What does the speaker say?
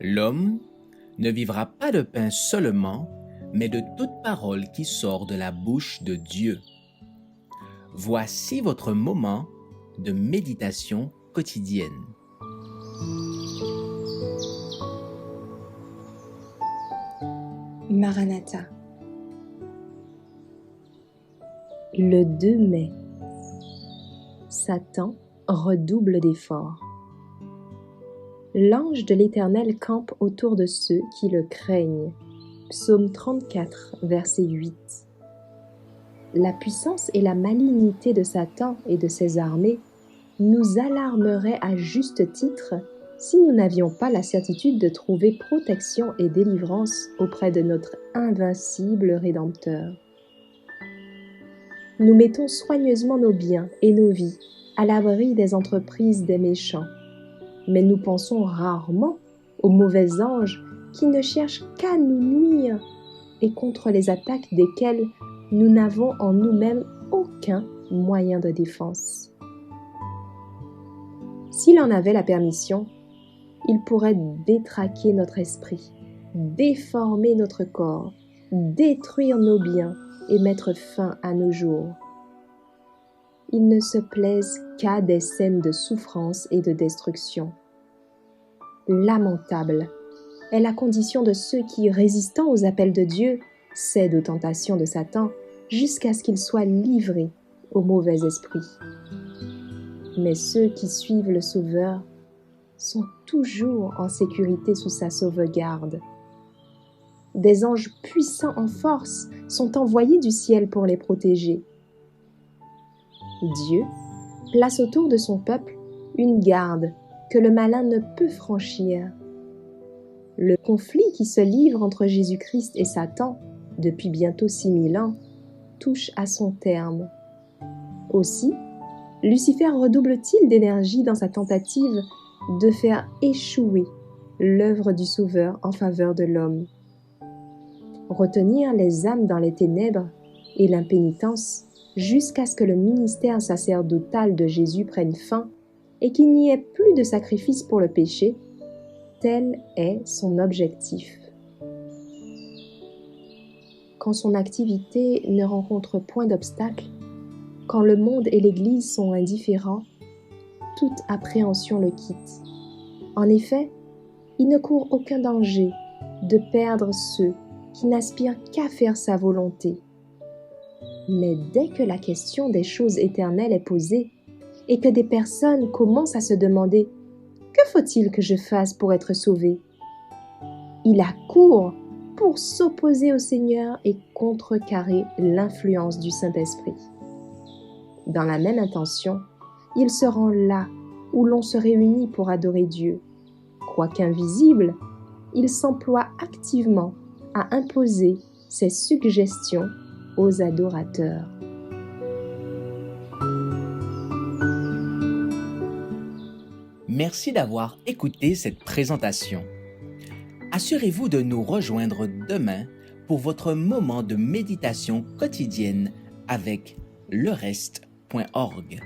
L'homme ne vivra pas de pain seulement, mais de toute parole qui sort de la bouche de Dieu. Voici votre moment de méditation quotidienne. Maranatha. Le 2 mai. Satan redouble d'efforts. L'ange de l'Éternel campe autour de ceux qui le craignent. Psaume 34, verset 8. La puissance et la malignité de Satan et de ses armées nous alarmeraient à juste titre si nous n'avions pas la certitude de trouver protection et délivrance auprès de notre invincible Rédempteur. Nous mettons soigneusement nos biens et nos vies à l'abri des entreprises des méchants, mais nous pensons rarement aux mauvais anges qui ne cherchent qu'à nous nuire et contre les attaques desquelles nous n'avons en nous-mêmes aucun moyen de défense. S'il en avait la permission, il pourrait détraquer notre esprit, déformer notre corps, détruire nos biens et mettre fin à nos jours. Il ne se plaise qu'à des scènes de souffrance et de destruction. Lamentable est la condition de ceux qui, résistant aux appels de Dieu, cèdent aux tentations de Satan jusqu'à ce qu'ils soient livrés aux mauvais esprits. Mais ceux qui suivent le Sauveur sont toujours en sécurité sous sa sauvegarde. Des anges puissants en force sont envoyés du ciel pour les protéger. Dieu place autour de son peuple une garde que le malin ne peut franchir. Le conflit qui se livre entre Jésus-Christ et Satan depuis bientôt 6000 ans touche à son terme. Aussi, Lucifer redouble-t-il d'énergie dans sa tentative de faire échouer l'œuvre du Sauveur en faveur de l'homme. Retenir les âmes dans les ténèbres et l'impénitence jusqu'à ce que le ministère sacerdotal de Jésus prenne fin et qu'il n'y ait plus de sacrifice pour le péché, tel est son objectif. Quand son activité ne rencontre point d'obstacle, quand le monde et l'Église sont indifférents, toute appréhension le quitte. En effet, il ne court aucun danger de perdre ceux qui n'aspirent qu'à faire sa volonté. Mais dès que la question des choses éternelles est posée et que des personnes commencent à se demander « Que faut-il que je fasse pour être sauvé ?» il accourt pour s'opposer au Seigneur et contrecarrer l'influence du Saint-Esprit. Dans la même intention, il se rend là où l'on se réunit pour adorer Dieu. Quoiqu'invisible, il s'emploie activement à imposer ses suggestions aux adorateurs. Merci d'avoir écouté cette présentation. Assurez-vous de nous rejoindre demain pour votre moment de méditation quotidienne avec lereste.org.